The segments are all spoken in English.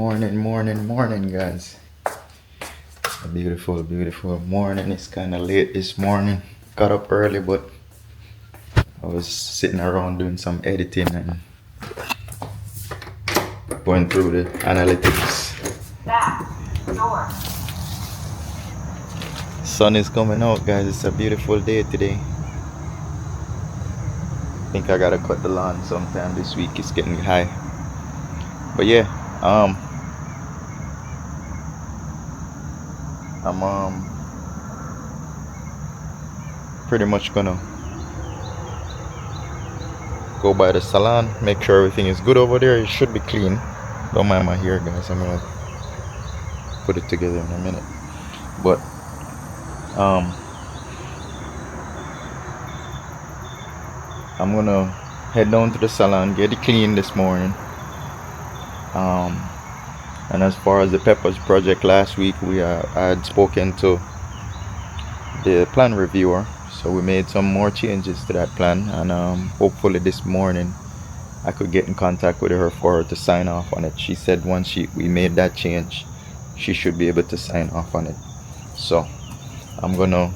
morning, guys. A beautiful morning. It's kind of late this morning. Got up early, but I was sitting around doing some editing and going through the analytics. Back door. Sun is coming out, guys. It's a beautiful day today. I think I gotta cut the lawn sometime this week. It's getting high. But yeah, I'm pretty much gonna go by the salon, make sure everything is good over there. It should be clean. Don't mind my hair, guys. I'm gonna put it together in a minute. But I'm gonna head down to the salon, get it clean this morning. And as far as the peppers project, last week I had spoken to the plan reviewer, so we made some more changes to that plan, and hopefully this morning I could get in contact with her for her to sign off on it. She said once we made that change, she should be able to sign off on it. So I'm gonna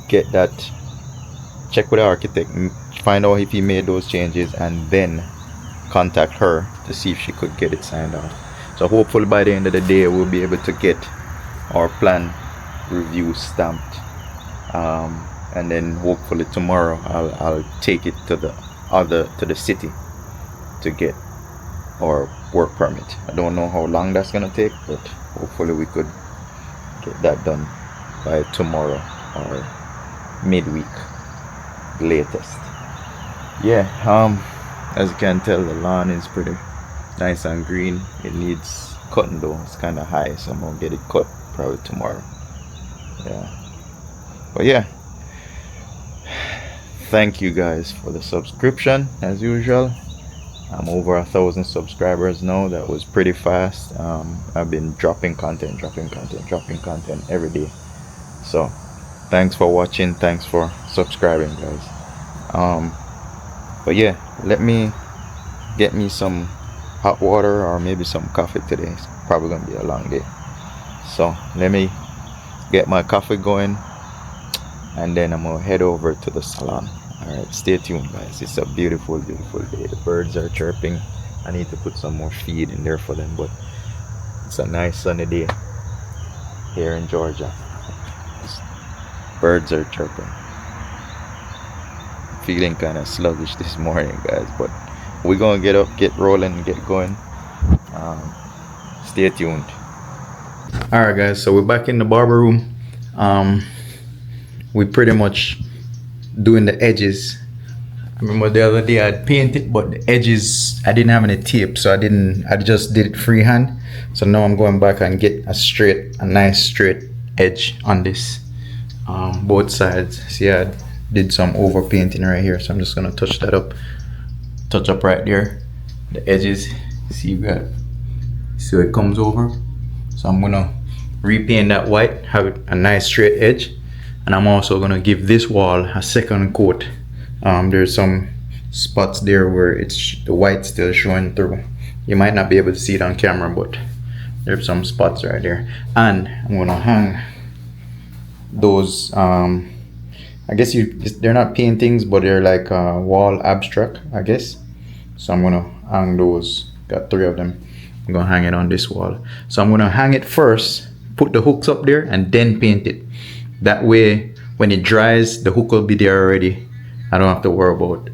get that, check with the architect, find out if he made those changes, and then contact her to see if she could get it signed off. So hopefully by the end of the day we'll be able to get our plan review stamped, and then hopefully tomorrow I'll take it to the city to get our work permit. I don't know how long that's gonna take, but hopefully we could get that done by tomorrow or midweek latest. Yeah, as you can tell, the lawn is pretty nice and green. It needs cutting though. It's kind of high, so I'm gonna get it cut probably tomorrow. Yeah, but yeah, thank you guys for the subscription as usual. I'm over 1,000 subscribers now. That was pretty fast. I've been dropping content every day. So thanks for watching, thanks for subscribing, guys. But yeah, let me get me some hot water or maybe some coffee today. It's probably gonna be a long day, so let me get my coffee going, and then I'm gonna head over to the salon. All right, stay tuned, guys. It's a beautiful day. The birds are chirping. I need to put some more feed in there for them, but it's a nice sunny day here in Georgia. Birds are chirping. Feeling kind of sluggish this morning, guys, but we're gonna get up, get rolling, get going. Stay tuned. All right, guys, so we're back in the barber room. We pretty much doing the edges. I remember the other day I'd painted, but the edges I didn't have any tape, so I just did it freehand. So now I'm going back and get a nice straight edge on this, both sides. See, I did some over painting right here, so I'm just gonna touch up right there, the edges. See how it comes over. So I'm gonna repaint that white, have a nice straight edge, and I'm also gonna give this wall a second coat. There's some spots there where the white still showing through. You might not be able to see it on camera, but there's some spots right there. And I'm gonna hang those I guess they're not paintings, but they're like wall abstract, I guess. So I'm gonna hang those. Got 3 of them. I'm gonna hang it on this wall. So I'm gonna hang it first, put the hooks up there, and then paint it. That way, when it dries, the hook will be there already. I don't have to worry about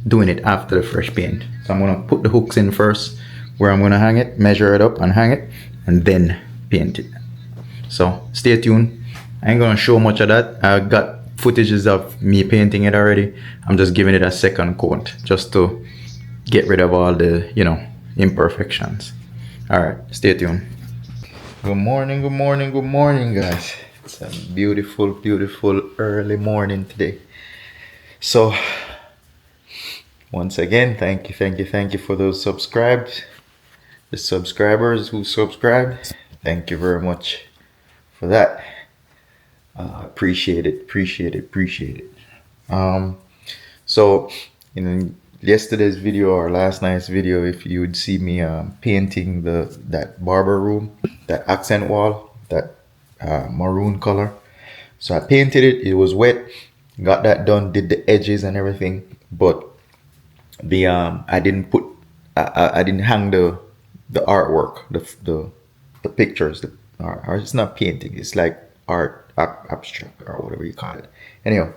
doing it after the fresh paint. So I'm gonna put the hooks in first, where I'm gonna hang it, measure it up and hang it, and then paint it. So stay tuned. I ain't gonna show much of that. I got footages of me painting it already. I'm just giving it a second coat just to get rid of all the, imperfections. All right, stay tuned. Good morning, guys. It's a beautiful early morning today. So once again, thank you for those the subscribers who subscribed. Thank you very much for that. Appreciate it. So yesterday's video or last night's video, if you would see me painting that barber room, that accent wall, that maroon color. So I painted it. It was wet. Got that done. Did the edges and everything, but the I didn't put I didn't hang the artwork, the pictures. Or it's not painting. It's like art abstract or whatever you call it. Anyhow,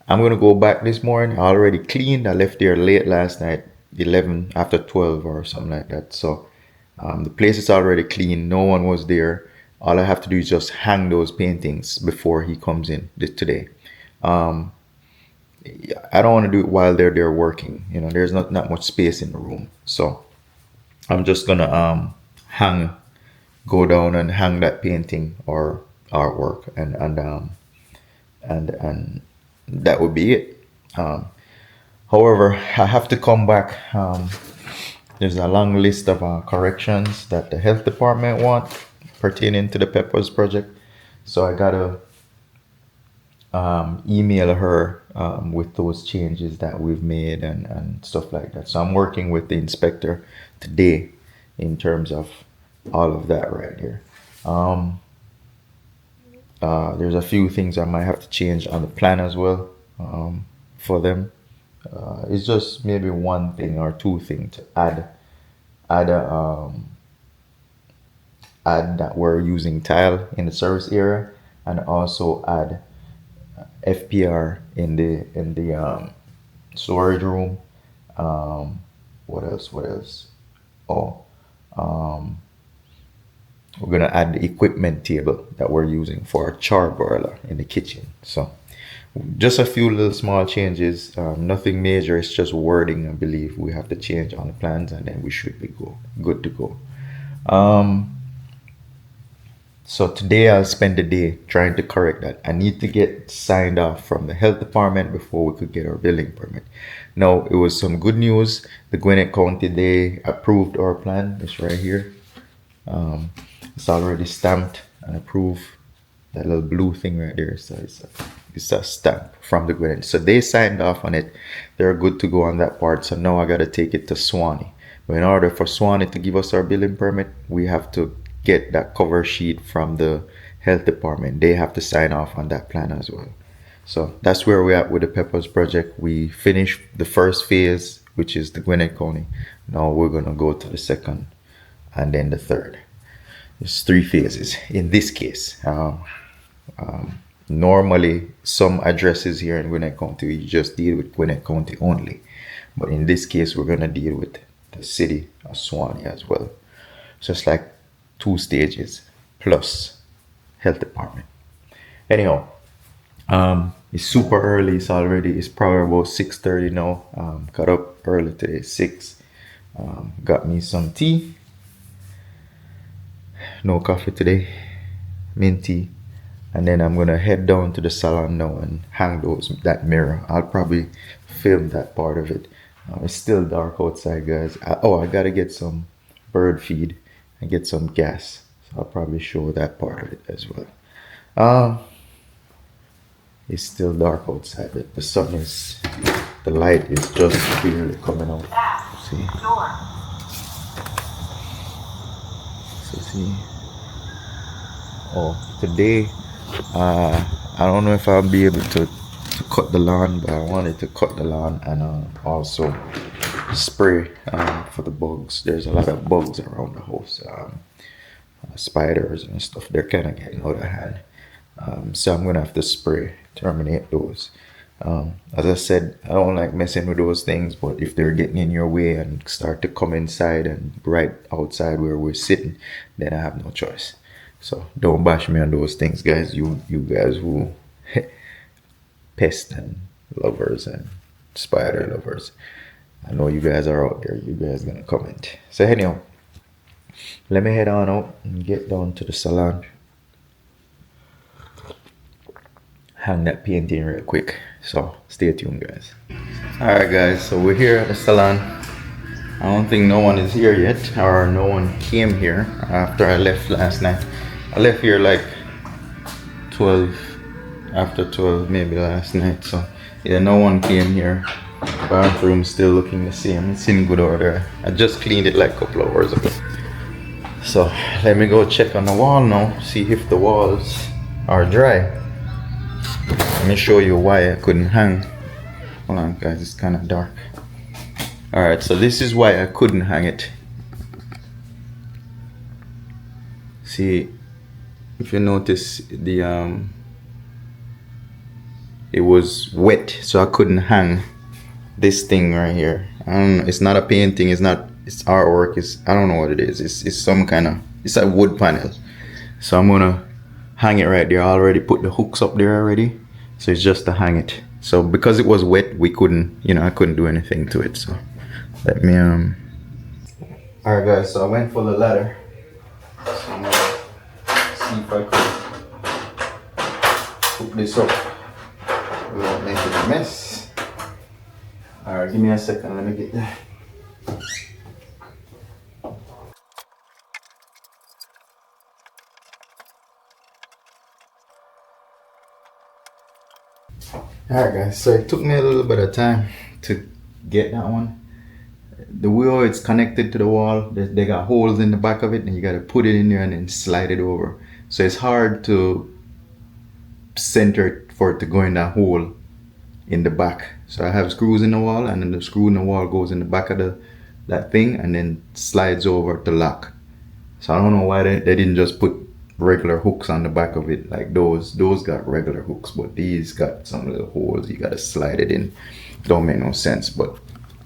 I'm gonna go back this morning. I already cleaned. I left there late last night, 11 after 12 or something like that. So the place is already clean. No one was there. All I have to do is just hang those paintings before he comes in today. I don't want to do it while they're there working. You know, there's not much space in the room. So I'm just gonna go down and hang that painting or artwork, and that would be it. However, I have to come back. There's a long list of corrections that the health department want pertaining to the Peppers project. So I gotta email her with those changes that we've made and stuff like that. So I'm working with the inspector today in terms of all of that right here. There's a few things I might have to change on the plan as well for them. It's just maybe one thing or two things to add that we're using tile in the service area, and also add FPR in the storage room. What else? We're gonna add the equipment table that we're using for our char boiler in the kitchen. So just a few little small changes, nothing major. It's just wording, I believe, we have to change on the plans, and then we should be good to go. So today I'll spend the day trying to correct that. I need to get signed off from the health department before we could get our building permit. Now, it was some good news. The Gwinnett County, they approved our plan. It's right here. It's already stamped and approved. That little blue thing right there. So it's a stamp from the Gwinnett. So they signed off on it. They're good to go on that part. So now I got to take it to Swanee. But in order for Swanee to give us our building permit, we have to get that cover sheet from the health department. They have to sign off on that plan as well. So that's where we're at with the Peppers project. We finished the first phase, which is the Gwinnett County. Now we're gonna go to the second and then the third. There's 3 phases in this case. Normally some addresses here in Gwinnett County, you just deal with Gwinnett County only. But in this case, we're gonna deal with the city of Swanee as well. So it's like 2 stages plus health department. Anyhow, it's super early. It's probably about 6:30 now. Got up early today, 6. Got me some tea. No coffee today, mint tea. And then I'm gonna head down to the salon now and hang that mirror. I'll probably film that part of it. It's still dark outside, guys. I gotta get some bird feed and get some gas. So I'll probably show that part of it as well. It's still dark outside. The light is just barely coming out. See? So see. Today, I don't know if I'll be able to cut the lawn, but I wanted to cut the lawn and also spray for the bugs. There's a lot of bugs around the house, spiders and stuff. They're kind of getting out of hand, so I'm gonna have to spray, terminate those. As I said, I don't like messing with those things, but if they're getting in your way and start to come inside and right outside where we're sitting, then I have no choice. So don't bash me on those things, guys. You guys who pest and lovers and spider lovers, I know you guys are out there. You guys gonna comment. So anyhow, let me head on out and get down to the salon. Hang that painting real quick. So stay tuned, guys. Alright guys, so we're here at the salon. I don't think no one is here yet, or no one came here after I left last night. I left here like 12, after 12 maybe last night. So yeah, no one came here. Bathroom still looking the same. It's in good order. I just cleaned it like a couple of hours ago. So let me go check on the wall now, see if the walls are dry. Let me show you why I couldn't hang. Hold on guys, it's kind of dark. Alright, so this is why I couldn't hang it. See, if you notice, the it was wet, so I couldn't hang this thing right here. I don't know, it's not a painting, it's artwork, I don't know what it is. It's some kind of, it's a wood panel. So I'm gonna hang it right there. I already put the hooks up there already, so it's just to hang it. So because it was wet, we couldn't, I couldn't do anything to it. So let me alright guys, so I went for the ladder. So I'm gonna see if I could hook this up without making a mess. Alright, give me a second, let me get there. Alright guys, so it took me a little bit of time to get that one. The way it's connected to the wall, they got holes in the back of it, and you got to put it in there and then slide it over. So it's hard to center it for it to go in that hole in the back. So I have screws in the wall, and then the screw in the wall goes in the back of that thing and then slides over to lock. So I don't know why they didn't just put regular hooks on the back of it like those got regular hooks, but these got some little holes you got to slide it in. Don't make no sense, but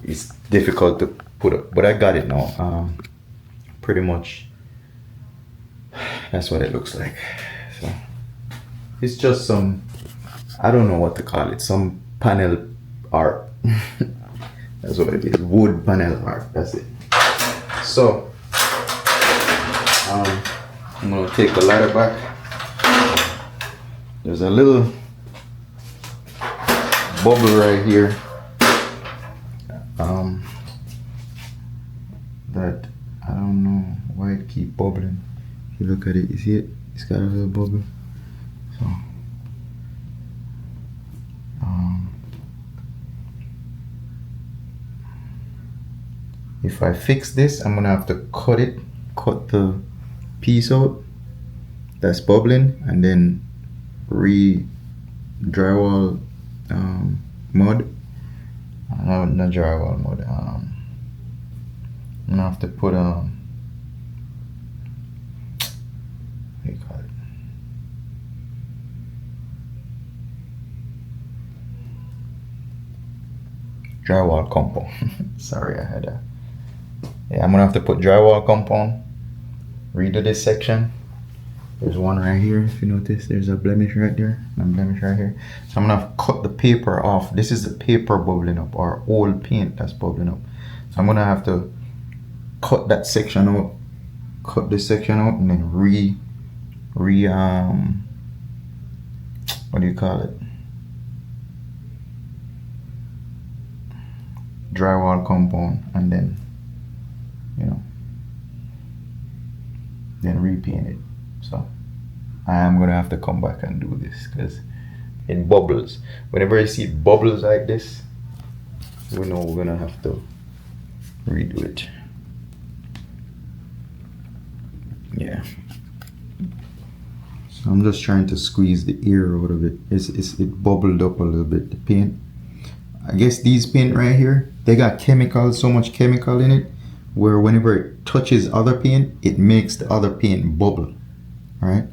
it's difficult to put up, but I got it now. Pretty much that's what it looks like. So it's just some, I don't know what to call it, some panel art. That's what it is, wood panel art, that's it. So I'm gonna take the ladder back. There's a little bubble right here that I don't know why it keep bubbling. If you look at it, you see it? It's got a little bubble. So if I fix this, I'm gonna have to cut the piece out that's bubbling, and then drywall mud. No, not drywall mud. I'm gonna have to put what do you call it? Drywall compound. Sorry, I had a. Yeah, I'm gonna have to put drywall compound. Redo this section. There's one right here. If you notice, there's a blemish right there, and a blemish right here. So I'm gonna cut the paper off. This is the paper bubbling up, or old paint that's bubbling up. So I'm gonna have to cut that section out, cut this section out, and then what do you call it? Drywall compound, and then then repaint it. So I am gonna have to come back and do this because it bubbles. Whenever I see it bubbles like this, we know we're gonna have to redo it. Yeah. So I'm just trying to squeeze the air out of it. It bubbled up a little bit, the paint. I guess these paint right here, they got chemicals, so much chemical in it, where whenever it touches other paint, it makes the other paint bubble, right?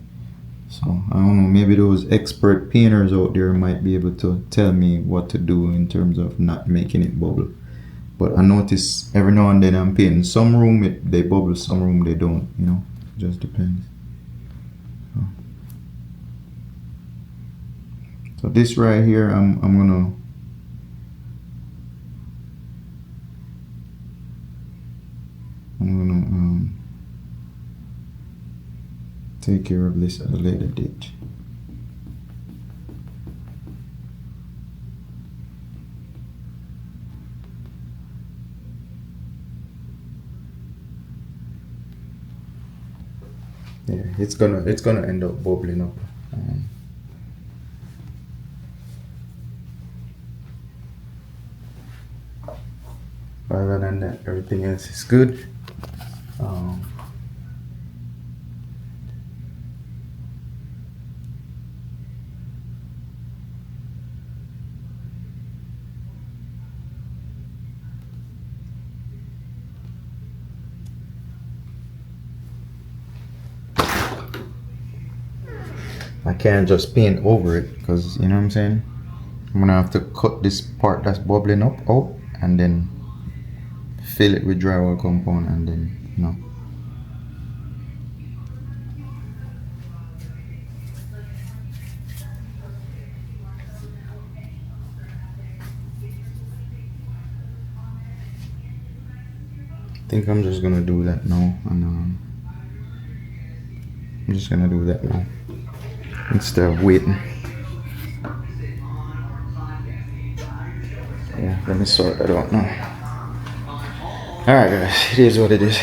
So I don't know, maybe those expert painters out there might be able to tell me what to do in terms of not making it bubble. But I notice every now and then I'm painting, some room they bubble, some room they don't, it just depends. So this right here, I'm gonna take care of this at a later date. Yeah, it's gonna end up bubbling up. Other than that, everything else is good. I can't just paint over it because, you know what I'm saying? I'm gonna have to cut this part that's bubbling up out and then fill it with drywall compound and then, you know. I think I'm just gonna do that now, and I'm just gonna do that now instead of waiting. Yeah, let me sort that out now. Alright guys, it is what it is.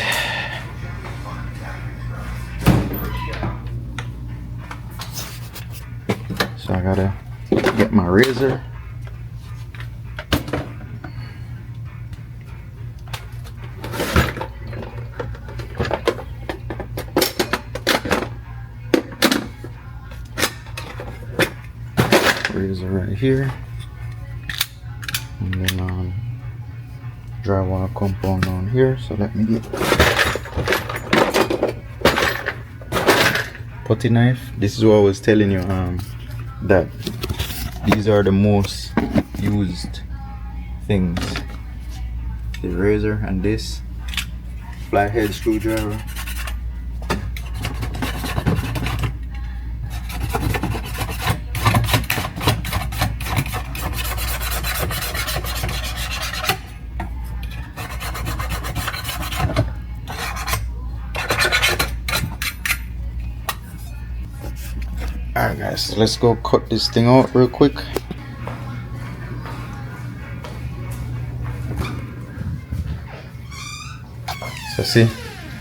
So I gotta get my razor. Razor right here. And then drywall compound on here. So let me get putty knife. This is what I was telling you, that these are the most used things. The razor and this flathead screwdriver. Alright guys, so let's go cut this thing out real quick. So see,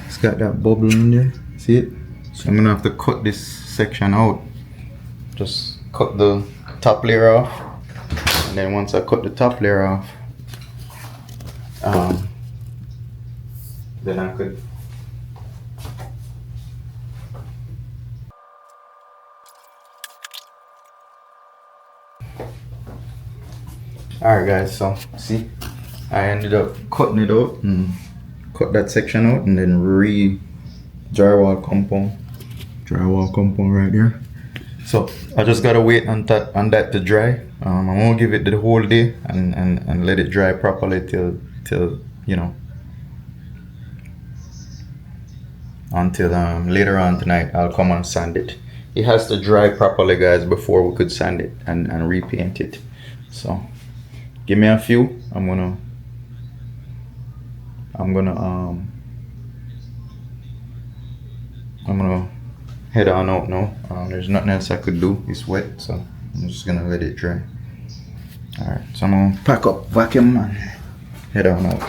it's got that bubble in there, see it? So I'm gonna have to cut this section out. Just cut the top layer off. And then once I cut the top layer off, then I could Alright guys, so see, I ended up cutting it out and cut that section out and then drywall compound right there. So I just gotta wait on that to dry. I'm gonna give it the whole day and let it dry properly till you know, until later on tonight I'll come and sand it. It has to dry properly guys before we could sand it and repaint it. So give me a few. I'm gonna head on out now. There's nothing else I could do. It's wet, so I'm just gonna let it dry. Alright, so I'm gonna pack up, vacuum, and head on out.